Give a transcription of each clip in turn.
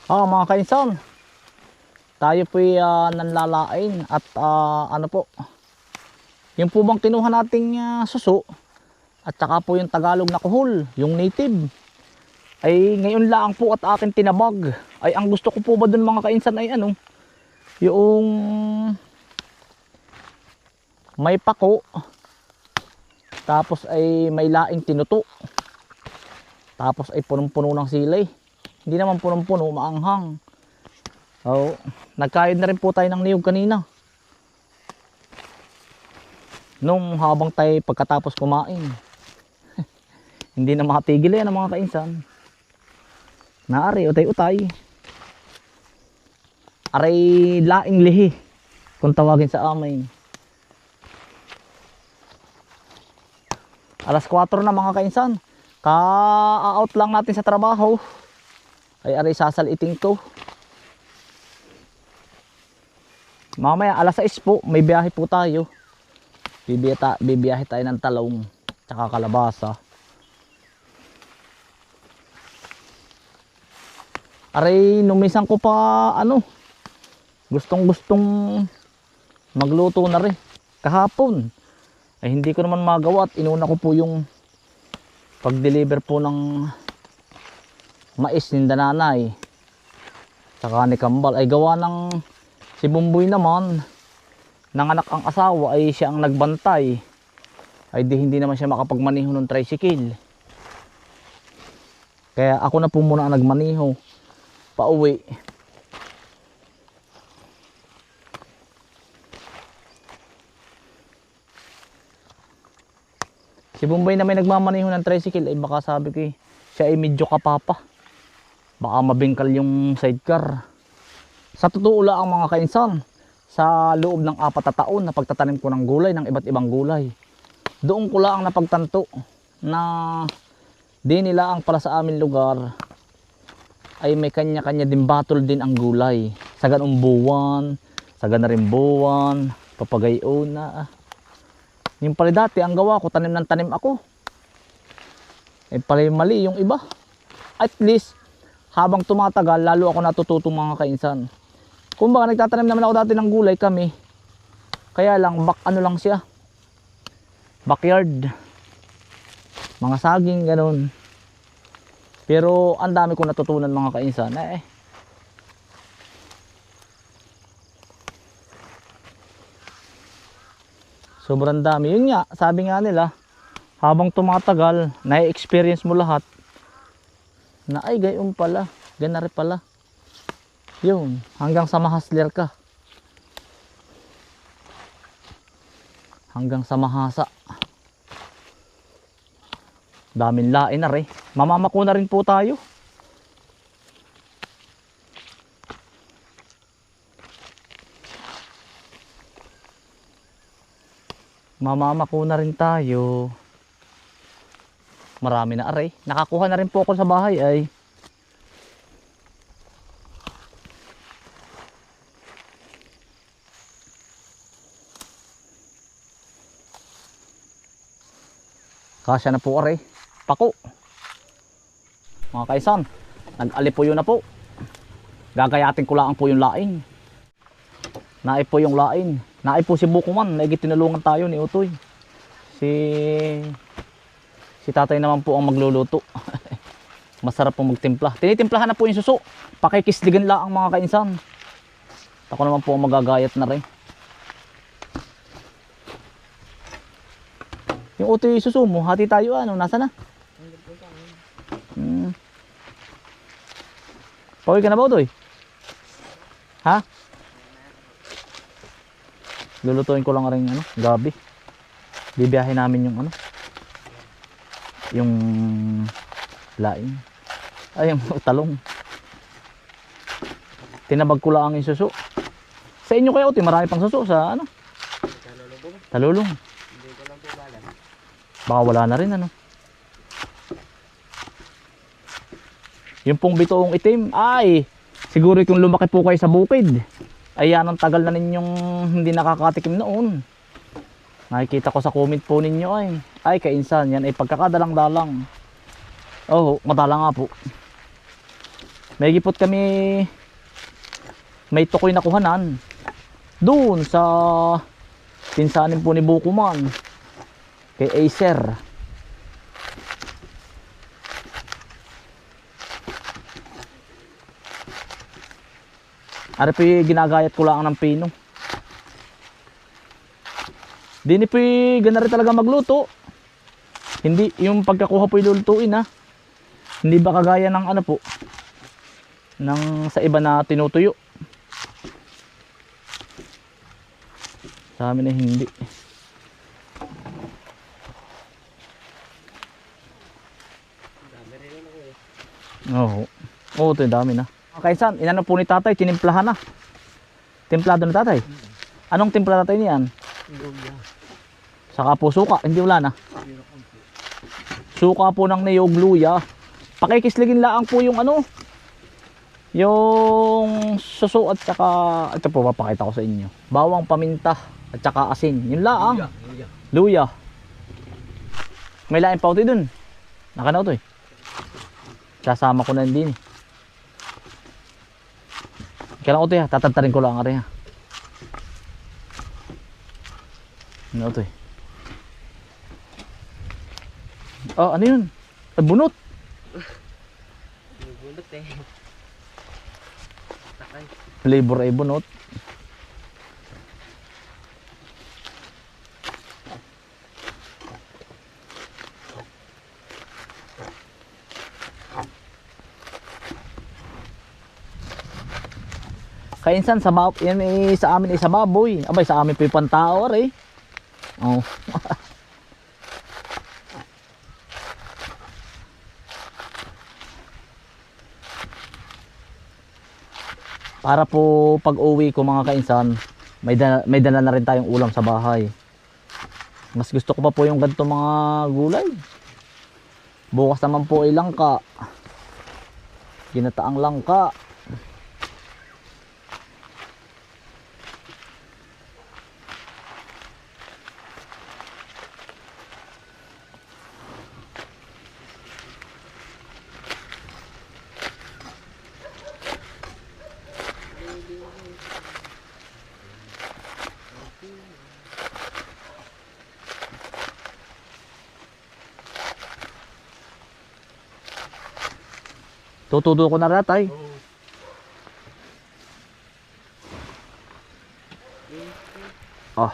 Mga kainsan, tayo po'y nanlalain at ano po, yung po bang kinuha nating suso at saka po yung Tagalog na kuhol, yung native, ay ngayon lang po at akin tinabag. Ay ang gusto ko po ba dun mga kainsan ay ano, yung may pako, tapos ay may laing tinuto, tapos ay punong-puno ng silay. Hindi naman punong-puno, maanghang. Oh, nagkayod na rin po tayo ng niyog kanina. Nung habang tayo pagkatapos kumain. Hindi na makatigil yan ang mga kainsan. Naari, utay-utay. Aray laing lihi, kung tawagin sa amin. Alas 4 na mga kainsan. Ka-out lang natin sa trabaho. Ay aray sasaliting to. Mamaya alas 6 po, may biyahe po tayo. Bibiyahe tayo ng talong tsaka kalabasa. Aray numisan ko pa ano, gustong magluto na rin kahapon. Ay hindi ko naman magawa at inuna ko po yung pag-deliver po ng mais ni nanay saka ni Kambal. Ay gawa ng si Bumboy naman, nanganak ang asawa, ay siya ang nagbantay. Ay di hindi naman siya makapagmaniho ng tricycle. Kaya ako na po muna ang nagmaniho pauwi. Si Bumboy na may nagmamaniho ng tricycle ay baka sabi ko siya ay medyo kapapa. Baka mabingkal yung sidecar. Sa totoo lang ang mga kainsan, sa loob ng 4 na taon na pagtatanim ko ng gulay, ng iba't ibang gulay, doon ko lang napagtanto na di nila ang pala sa amin lugar ay may kanya-kanya din battle din ang gulay. Sa ganung buwan, sa ganaring buwan, papagayon na. Yung pala dati, ang gawa ko, tanim ng tanim ako. Eh pala mali yung iba. At least, habang tumatagal, lalo ako natututo mga kainsan. Kung baka nagtatanim naman ako dati ng gulay kami, kaya lang, ano lang siya, backyard, mga saging, ganun. Pero ang dami kong natutunan mga kainsan. Sobrang dami. Yun nga, sabi nga nila, habang tumatagal, na-experience mo lahat, na ay gayon pala, ganari pala. Yun, hanggang sa mahasler ka. Hanggang sa mahasa. Daming lain na rin. Mamamako na rin po tayo. Mamamako na rin tayo. Marami na aray. Nakakuha na rin po ako sa bahay ay. Kasya na po aray. Pako. Mga kaisan, nag-alipuyo na po. Gagayatin ko lang po yung laing. Naip po yung laing. Naip po si Bukuman. Naigitinulungan tayo ni Utoy. Si tatay naman po ang magluluto. Masarap po magtimpla. Tinitimplahan na po yung suso. Pakikisligan lang ang mga kainsan. Ako naman po ang magagayat na rin. Yung Utoy suso mo, hati tayo ano, nasa na? Pauwi ka na ba Utoy? Ha? Lulutuin ko lang rin ano, gabi. Bibiyahin namin yung ano, yung laing. Ay, yung talong. Tinabag ko lang yung suso. Sa inyo kayo, marami pang suso sa ano? Talulong. Baka wala na rin ano. Yung pong bitoong itim, ay siguro kung lumaki po kayo sa bukid, ay yan ang tagal na ninyong hindi nakakatikim noon. Nakikita ko sa comment po ninyo ay kainsan, yan ay pagkakadalang-dalang. Oh, madalang nga po. May gipot kami, may tukoy na kuhanan doon sa pinsanin po ni Bukuman kay Acer. Ari po ginagayat ko lang ng pino. Dini po gana rin talaga magluto. Hindi yung pagkakuha po ilulutuin ha. Hindi ba kagaya ng ano po ng sa iba na tinutuyo. Sa amin ay hindi. Oo. Oo, ito yung dami na. Kaisan, inano po ni tatay, tinimplahan na. Timplado na tatay. Anong timpla tatay niyan? Saka po suka, hindi wala na. Suka po ng niyog luya. Pakikisligin lang po yung ano, yung suso at saka, ito po papakita ko sa inyo. Bawang, paminta at saka asin. Yun lang. Luya. May lain pa ito dun. Nakanaw to eh. Sasama ko na din eh. Kailan ko ito ya, tatantarin ko lang ari ha. Ano ito eh. Oh, ano yun? Bunot. Bunot eh. Takay. Flavor ay bunot. Kainsan sa yan sa amin ay sa baboy. Abay sa amin po yung pantao ari. Oh. Para po pag uwi ko mga kainsan, may dala na rin tayong ulam sa bahay. Mas gusto ko pa po yung ganito mga gulay. Bukas naman po ay langka. Ginataang langka. Tutudo ko na ratay. Ah.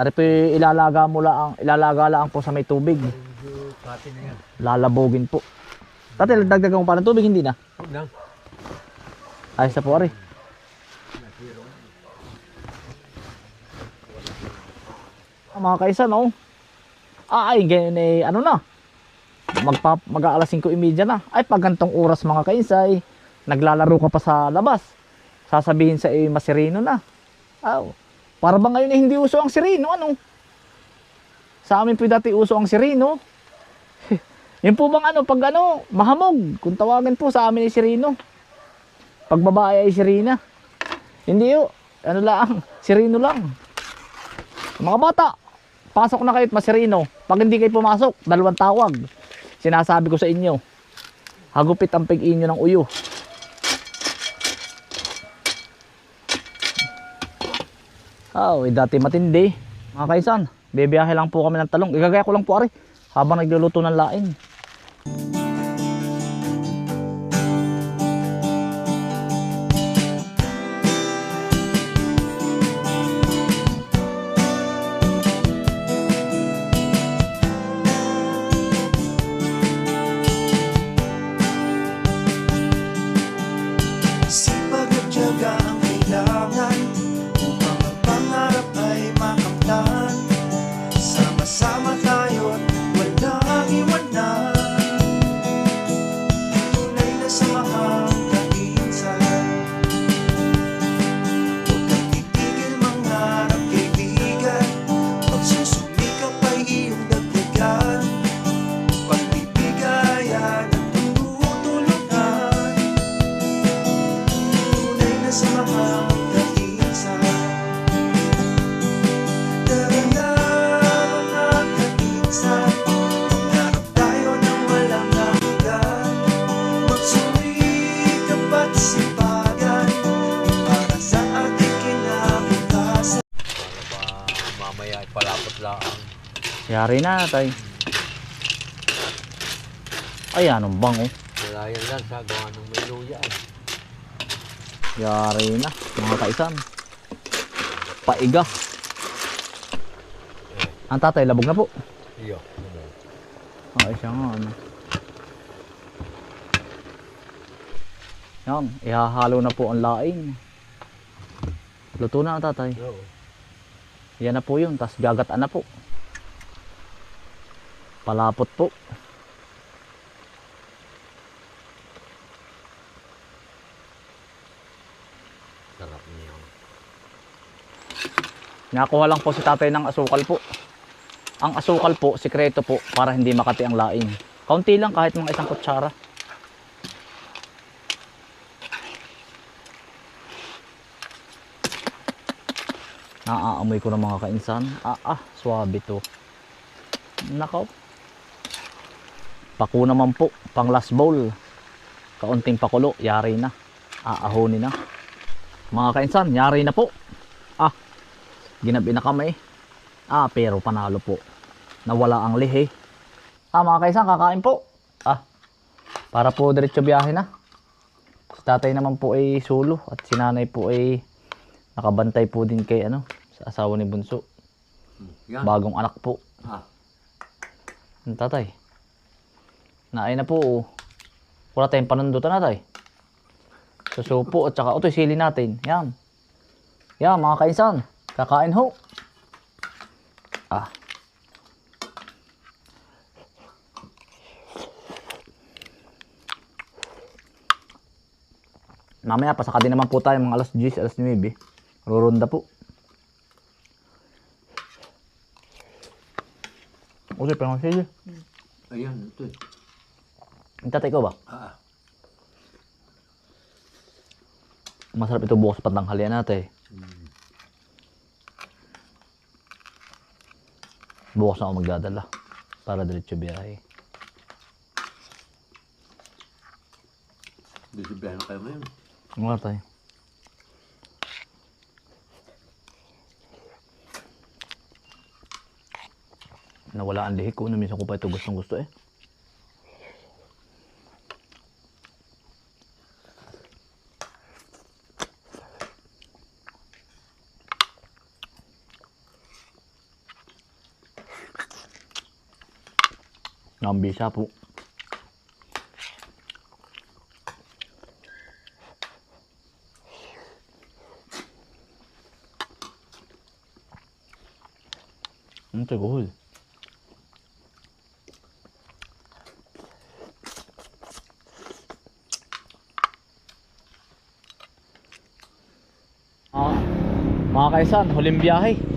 Ari po ilalaga lang po sa may tubig. Lalabogin po. Tatay, dagdagan mo pa ng tubig, hindi na? Ayos na po ari. Mga kaisan, oh. Ay, ganyan eh, ano na. Mag-aalas 5:30 na. Ay, pag gantong oras mga kainsay, naglalaro ka pa sa labas. Sasabihin sa masirino na. Aw, para ba ngayon hindi uso ang sirino, ano? Sa amin po dati uso ang sirino. Yun po bang ano, pag ano, mahamog. Kung tawagan po sa amin ay sirino. Pag babae ay sirina. Hindi yun, ano lang, sirino lang. Mga bata, pasok na kayo at masirino. Pag hindi kayo pumasok, 2 tawag. Sinasabi ko sa inyo, hagupit ang pig-inyo ng uyo. Oh, dati matindi. Mga kaisan, bebiyahe lang po kami ng talong. Igagaya ko lang po ari, habang nagluluto ng laing. Sipag at tiyaga ang kailangan upang ang pangarap ay makamtan. Sama-sama tayo't walang iwanan. Palapot lang. Yari na, tay. Ay, anong bang, oh. Wala yan lang sa gawa ng may luya. Yari na, mga kaisan. Paiga. Ang tatay, labog na po. Iyo. Ay, siya nga, ano. Yan, ihahalo na po ang laing. Luto na ang tatay. Oo. Yan na po yun, tas gagataan na po. Palapot po. Sarap niya. Nakuha lang po si tatay ng asukal po. Ang asukal po, sikreto po, para hindi makati ang laing. Kaunti lang, kahit mga isang kutsara. Naaamoy ko ng mga kainsan. Swabe to. Nakaw. Paku naman po, pang last bowl. Kaunting pakulo, yari na. Aahonin na. Mga kainsan, yari na po. Ginabi na kami. Pero panalo po. Nawala ang lihi. Mga kainsan, kakain po. Para po diretso biyahe na. Si tatay naman po ay solo. At si nanay po ay nakabantay po din kay sa asawa ni Bunso. Yan. Bagong anak po. Ang tatay. Naay na po. Wala tayong panundutan na tay. Susupo at saka ito sili natin. Yan. Yan mga kainsan. Kakain ho. Mamaya pasaka din naman po tayo mga alas 10, alas 9. Ruronda po. Okay, parang sili. Ayan, ito. Ang tatay ko ba? Ah. Masarap ito bukas sa pantanghalian natin. Bukas na ako magdadala para diretso biyahe. Bisibihan na kayo ngayon. Mga tayo. Nawala ang lihi ko. Minsan ko pa ito gustong gusto eh. Nambisa po. Ang taguhol. Mga kaisan, huling biyahe.